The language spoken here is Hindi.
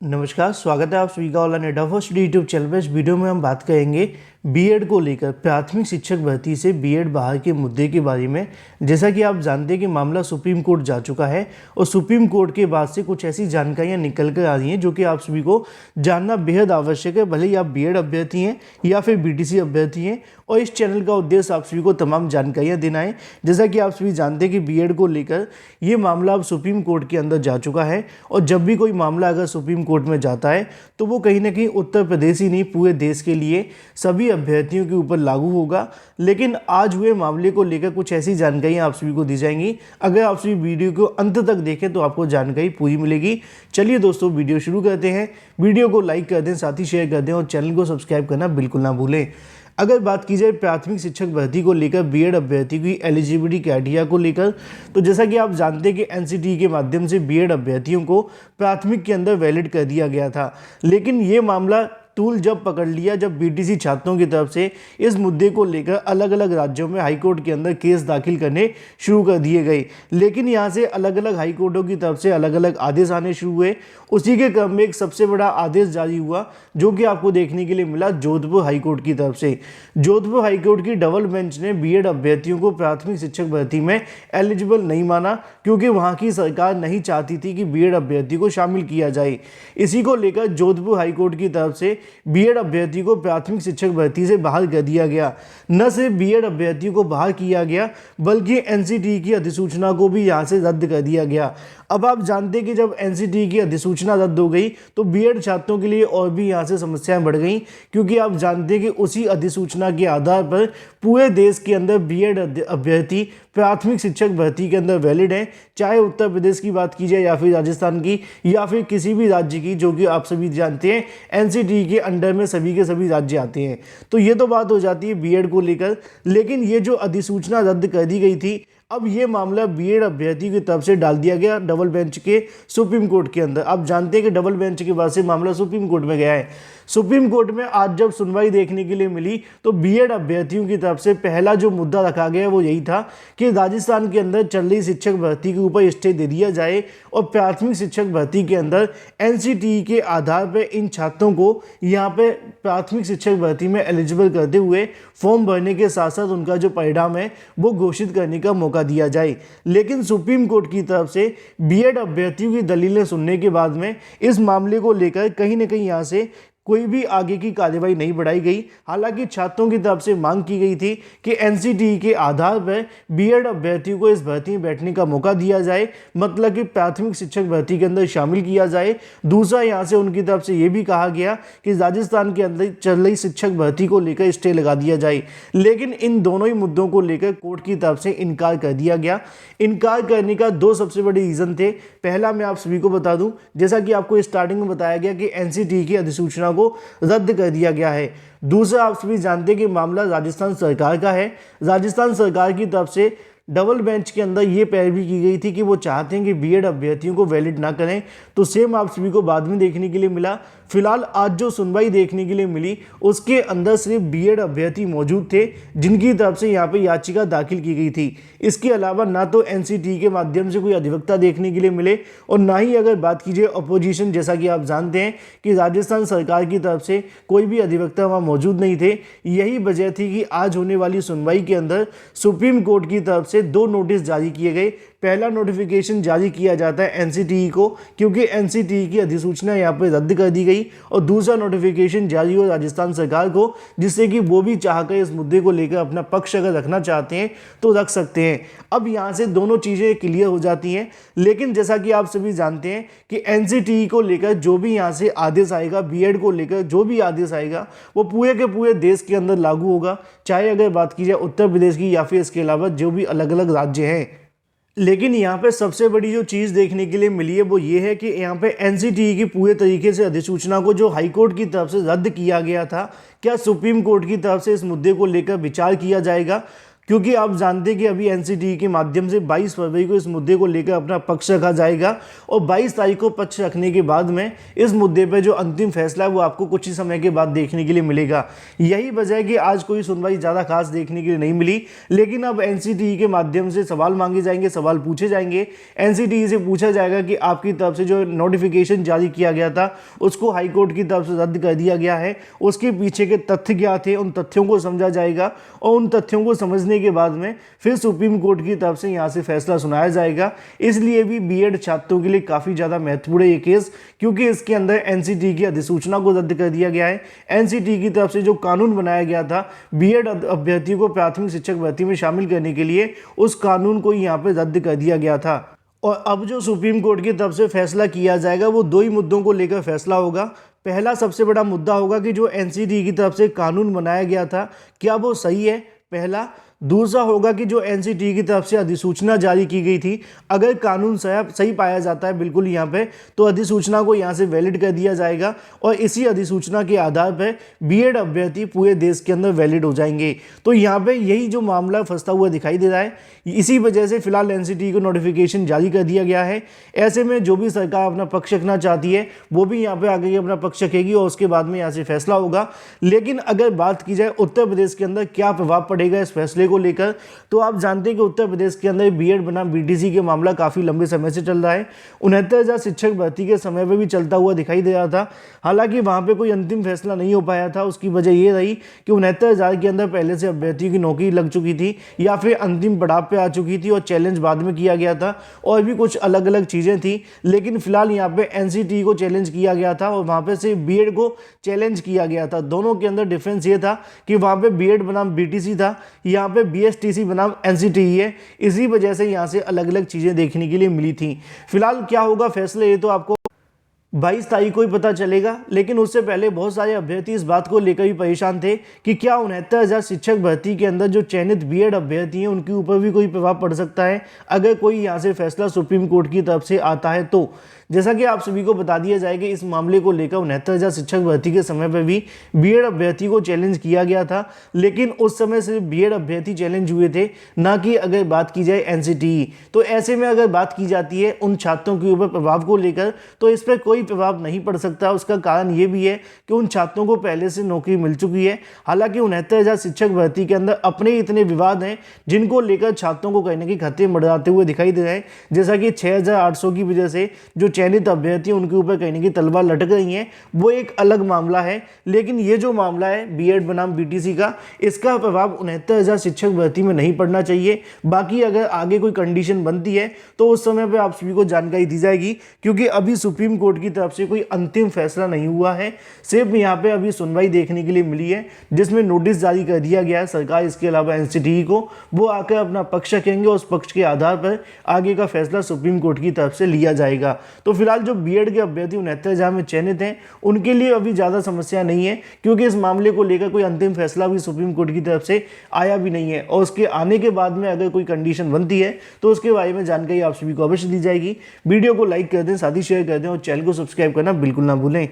नमस्कार, स्वागत है आप सभी का ऑनलाइन एडा फर्स्ट यूट्यूब चैनल पर। इस वीडियो में हम बात करेंगे बीएड को लेकर प्राथमिक शिक्षक भर्ती से बीएड बाहर के मुद्दे के बारे में। जैसा कि आप जानते हैं कि मामला सुप्रीम कोर्ट जा चुका है और सुप्रीम कोर्ट के बाद से कुछ ऐसी जानकारियां निकल कर आ रही हैं जो कि आप सभी को जानना बेहद आवश्यक है, भले ही आप बीएड अभ्यर्थी हैं या फिर बीटीसी अभ्यर्थी हैं। और इस चैनल का उद्देश्य आप सभी को तमाम जानकारियाँ देना है। जैसा कि आप सभी जानते हैं कि बीएड को लेकर ये मामला अब सुप्रीम कोर्ट के अंदर जा चुका है और जब भी कोई मामला अगर सुप्रीम कोर्ट में जाता है तो वो कहीं ना कहीं उत्तर प्रदेश ही नहीं पूरे देश के लिए सभी अभ्यर्थियों के ऊपर लागू होगा। लेकिन आज हुए मामले को लेकर कुछ ऐसी जानकारियाँ आप सभी को दी जाएंगी। अगर आप सभी वीडियो को अंत तक देखें तो आपको जानकारी पूरी मिलेगी। चलिए दोस्तों, वीडियो शुरू करते हैं। वीडियो को लाइक कर दें, साथ ही शेयर कर दें और चैनल को सब्सक्राइब करना बिल्कुल ना भूलें। अगर बात की जाए प्राथमिक शिक्षक भर्ती को लेकर बीएड अभ्यर्थी की एलिजिबिलिटी क्राइटेरिया को लेकर, तो जैसा कि आप जानते हैं कि एनसीटीई के माध्यम से बीएड अभ्यर्थियों को प्राथमिक के अंदर वैलिड कर दिया गया था। लेकिन ये मामला तूल जब पकड़ लिया जब बीटीसी छात्रों की तरफ से इस मुद्दे को लेकर अलग अलग राज्यों में हाईकोर्ट के अंदर केस दाखिल करने शुरू कर दिए गए। लेकिन यहाँ से अलग अलग हाईकोर्टों की तरफ से अलग अलग आदेश आने शुरू हुए। उसी के क्रम में एक सबसे बड़ा आदेश जारी हुआ जो कि आपको देखने के लिए मिला जोधपुर हाईकोर्ट की तरफ से। जोधपुर हाईकोर्ट की डबल बेंच ने बीएड अभ्यर्थियों को प्राथमिक शिक्षक भर्ती में एलिजिबल नहीं माना, क्योंकि वहाँ की सरकार नहीं चाहती थी कि बीएड अभ्यर्थी को शामिल किया जाए। इसी को लेकर जोधपुर हाईकोर्ट की तरफ से बीएड अभ्यर्थी को प्राथमिक शिक्षक भर्ती से बाहर कर दिया गया। न सिर्फ बीएड अभ्यर्थी को बाहर किया गया बल्कि एनसीटीई की अधिसूचना को भी यहां से रद्द कर दिया गया। अब आप जानते हैं कि जब एनसीटीई की अधिसूचना रद्द हो गई तो बीएड छात्रों के लिए और भी यहां से समस्याएं बढ़ गई, क्योंकि आप जानते हैं कि उसी अधिसूचना के आधार पर पूरे देश के अंदर बीएड अभ्यर्थी प्राथमिक शिक्षक भर्ती के अंदर वैलिड हैं, चाहे उत्तर प्रदेश की बात की जाए या फिर राजस्थान की या फिर किसी भी राज्य की, जो कि आप सभी जानते हैं एनसीटीई के अंडर में सभी के सभी राज्य आते हैं। तो ये तो बात हो जाती है बीएड को लेकर। लेकिन ये जो अधिसूचना रद्द कर दी गई थी, अब ये मामला बीएड अभ्यर्थी की तरफ से डाल दिया गया डबल बेंच के सुप्रीम कोर्ट के अंदर। आप जानते हैं कि डबल बेंच के बाद से मामला सुप्रीम कोर्ट में गया है। सुप्रीम कोर्ट में आज जब सुनवाई देखने के लिए मिली तो बीएड अभ्यर्थियों की तरफ से पहला जो मुद्दा रखा गया वो यही था कि राजस्थान के अंदर चल रही शिक्षक भर्ती के ऊपर स्टे दे दिया जाए और प्राथमिक शिक्षक भर्ती के अंदर एनसीटीई के आधार पर इन छात्रों को यहाँ पे प्राथमिक शिक्षक भर्ती में एलिजिबल करते हुए फॉर्म भरने के साथ साथ उनका जो परिणाम है वो घोषित करने का मौका दिया जाए। लेकिन सुप्रीम कोर्ट की तरफ से बीएड अभ्यर्थियों की दलीलें सुनने के बाद में इस मामले को लेकर कहीं ना कहीं यहाँ से कोई भी आगे की कार्रवाई नहीं बढ़ाई गई। हालांकि छात्रों की तरफ से मांग की गई थी कि एनसीटीई के आधार पर बीएड अभ्यर्थियों को इस भर्ती में बैठने का मौका दिया जाए, मतलब कि प्राथमिक शिक्षक भर्ती के अंदर शामिल किया जाए। दूसरा, यहाँ से उनकी तरफ से ये भी कहा गया कि राजस्थान के अंदर चल रही शिक्षक भर्ती को लेकर स्टे लगा दिया जाए। लेकिन इन दोनों ही मुद्दों को लेकर कोर्ट की तरफ से इनकार कर दिया गया। इनकार करने का दो सबसे बड़े रीजन थे। पहला मैं आप सभी को बता दूं, जैसा कि आपको स्टार्टिंग में बताया गया कि एनसीटीई की अधिसूचना को रद्द कर दिया गया है। दूसरा, आप सभी जानते हैं कि मामला राजस्थान सरकार का है। राजस्थान सरकार की तरफ से डबल बेंच के अंदर ये पैरवी की गई थी कि वो चाहते हैं कि बीएड अभ्यर्थियों को वैलिड ना करें। तो सेम आप सभी को बाद में देखने के लिए मिला। फिलहाल आज जो सुनवाई देखने के लिए मिली उसके अंदर सिर्फ बीएड अभ्यर्थी मौजूद थे जिनकी तरफ से यहाँ पे याचिका दाखिल की गई थी। इसके अलावा ना तो एनसीटीई के माध्यम से कोई अधिवक्ता देखने के लिए मिले और ना ही अगर बात कीजिए अपोजिशन, जैसा कि आप जानते हैं कि राजस्थान सरकार की तरफ से कोई भी अधिवक्ता वहाँ मौजूद नहीं थे। यही वजह थी कि आज होने वाली सुनवाई के अंदर सुप्रीम कोर्ट की तरफ से दो नोटिस जारी किए गए। पहला नोटिफिकेशन जारी किया जाता है एनसीटीई को, क्योंकि एनसीटीई की अधिसूचना यहाँ पे रद्द कर दी गई, और दूसरा नोटिफिकेशन जारी हो राजस्थान सरकार को, जिससे कि वो भी चाहकर इस मुद्दे को लेकर अपना पक्ष अगर रखना चाहते हैं तो रख सकते हैं। अब यहाँ से दोनों चीज़ें क्लियर हो जाती हैं। लेकिन जैसा कि आप सभी जानते हैं कि एनसीटीई को लेकर जो भी यहाँ से आदेश आएगा, बीएड को लेकर जो भी आदेश आएगा वो पूरे के पूरे देश के अंदर लागू होगा, चाहे अगर बात की जाए उत्तर प्रदेश की या फिर इसके अलावा जो भी अलग अलग राज्य हैं। लेकिन यहाँ पे सबसे बड़ी जो चीज़ देखने के लिए मिली है वो ये है कि यहाँ पे एनसीटीई की पूरे तरीके से अधिसूचना को जो हाई कोर्ट की तरफ से रद्द किया गया था, क्या सुप्रीम कोर्ट की तरफ से इस मुद्दे को लेकर विचार किया जाएगा? क्योंकि आप जानते हैं कि अभी एनसीटीई के माध्यम से 22 फरवरी को इस मुद्दे को लेकर अपना पक्ष रखा जाएगा और 22 तारीख को पक्ष रखने के बाद में इस मुद्दे पर जो अंतिम फैसला है वो आपको कुछ ही समय के बाद देखने के लिए मिलेगा। यही वजह है कि आज कोई सुनवाई ज़्यादा खास देखने के लिए नहीं मिली, लेकिन अब एनसीटीई के माध्यम से सवाल मांगे जाएंगे, सवाल पूछे जाएंगे। एनसीटीई से पूछा जाएगा कि आपकी तरफ से जो नोटिफिकेशन जारी किया गया था उसको हाईकोर्ट की तरफ से रद्द कर दिया गया है, उसके पीछे के तथ्य क्या थे, उन तथ्यों को समझा जाएगा और उन तथ्यों को समझने के बाद में फिर सुप्रीम कोर्ट की तरफ से यहाँ से फैसला सुनाया जाएगा। इसलिए भी बीएड छात्रों के लिए काफ़ी ज़्यादा महत्वपूर्ण है ये केस, क्योंकि इसके अंदर एनसीटीई की अधिसूचना को रद्द कर दिया गया है। एनसीटीई की तरफ से जो कानून बनाया गया था बीएड अभ्यर्थियों को प्राथमिक शिक्षक भर्ती में शामिल करने के लिए, उस कानून को यहाँ पे रद्द कर दिया गया था। और अब जो सुप्रीम कोर्ट की तरफ से फैसला किया जाएगा वो दो ही मुद्दों को लेकर फैसला होगा। पहला सबसे बड़ा मुद्दा होगा कि जो एनसीटीई की तरफ से कानून बनाया गया था क्या वो सही है, पहला। दूसरा होगा कि जो एनसीटीई की तरफ से अधिसूचना जारी की गई थी, अगर कानून सही पाया जाता है बिल्कुल यहाँ पे, तो अधिसूचना को यहाँ से वैलिड कर दिया जाएगा और इसी अधिसूचना के आधार पर बीएड अभ्यर्थी पूरे देश के अंदर वैलिड हो जाएंगे। तो यहाँ पे यही जो मामला फंसता हुआ दिखाई दे रहा है, इसी वजह से फिलहाल एनसीटीई को नोटिफिकेशन जारी कर दिया गया है। ऐसे में जो भी सरकार अपना पक्ष रखना चाहती है वो भी यहाँ पे आगे अपना पक्ष रखेगी और उसके बाद में यहाँ से फैसला होगा। लेकिन अगर बात की जाए उत्तर प्रदेश के अंदर क्या प्रभाव पड़ेगा इस फैसले को लेकर, तो आप जानते हैं कि उत्तर प्रदेश के अंदर बीएड बनाम बीटीसी के मामला काफी लंबे समय से चल रहा है। 69,000 शिक्षक भर्ती के समय पे भी चलता हुआ दिखाई दे रहा था। हालांकि वहां पे कोई अंतिम फैसला नहीं हो पाया था। उसकी वजह ये रही कि 69,000 के अंदर पहले से अभ्यर्थियों की नौकरी लग चुकी थी या फिर अंतिम पड़ाव पे आ चुकी थी और चैलेंज बाद में किया गया था और भी कुछ अलग अलग चीजें थी। लेकिन फिलहाल यहाँ पे एनसीटीई को चैलेंज किया गया था और वहां पे से बीएड को चैलेंज किया गया था। दोनों के अंदर डिफरेंस ये था कि वहां पे बीएड बनाम बीटीसी था, यहाँ पे बीएसटीसी बनाम एनसीटीई है। इसी वजह से यहाँ से अलग अलग चीजें देखने के लिए मिली थी। फिलहाल क्या होगा फैसले ये तो आपको 22 तारीख को ही पता चलेगा। लेकिन उससे पहले बहुत सारे अभ्यर्थी इस बात को लेकर भी परेशान थे कि क्या 69,000 शिक्षक भर्ती के अंदर जो चयनित बीएड अभ्यर्थी हैं उनके ऊपर भी कोई प्रभाव पड़ सकता है अगर कोई यहाँ से फैसला सुप्रीम कोर्ट की तरफ से आता है। तो जैसा कि आप सभी को बता दिया जाए कि इस मामले को लेकर 69,000 शिक्षक भर्ती के समय पर भी बीएड अभ्यर्थी को चैलेंज किया गया था, लेकिन उस समय सिर्फ बीएड अभ्यर्थी चैलेंज हुए थे, ना कि अगर बात की जाए एनसीटीई। तो ऐसे में अगर बात की जाती है उन छात्रों के ऊपर प्रभाव को लेकर, तो इस पर कोई प्रभाव नहीं पड़ सकता। उसका कारण ये भी है कि उन छात्रों को पहले से नौकरी मिल चुकी है। हालांकि 69,000 शिक्षक भर्ती के अंदर अपने इतने विवाद हैं जिनको लेकर छात्रों को कहीं ना कहीं खतरे मंडराते हुए दिखाई दे रहे हैं। जैसा कि 6,800 की वजह से जो चयनित अभ्यर्थी उनके ऊपर कहीं ना कहीं तलवार लटक रही है, वो एक अलग मामला है। लेकिन ये जो मामला है बीएड बनाम बीटीसी का, इसका प्रभाव 69,000 शिक्षक भर्ती में नहीं पड़ना चाहिए। बाकी अगर आगे कोई कंडीशन बनती है तो उस समय पे आप सभी को जानकारी दी जाएगी, क्योंकि अभी सुप्रीम कोर्ट की तरफ से कोई अंतिम फैसला नहीं हुआ है। सिर्फ यहाँ पे अभी सुनवाई देखने के लिए मिली है जिसमें नोटिस जारी कर दिया गया है सरकार, इसके अलावा एनसीटीई को, वो आकर अपना पक्ष रखेंगे। उस पक्ष के आधार पर आगे का फैसला सुप्रीम कोर्ट की तरफ से लिया जाएगा। तो फिलहाल जो बीएड के अभ्यर्थी 69,000 में चयनित हैं उनके लिए अभी ज़्यादा समस्या नहीं है, क्योंकि इस मामले को लेकर कोई अंतिम फैसला भी सुप्रीम कोर्ट की तरफ से आया भी नहीं है। और उसके आने के बाद में अगर कोई कंडीशन बनती है तो उसके बारे में जानकारी आप सभी को अवश्य दी जाएगी। वीडियो को लाइक कर दें, साथ ही शेयर कर दें और चैनल को सब्सक्राइब करना बिल्कुल ना भूलें।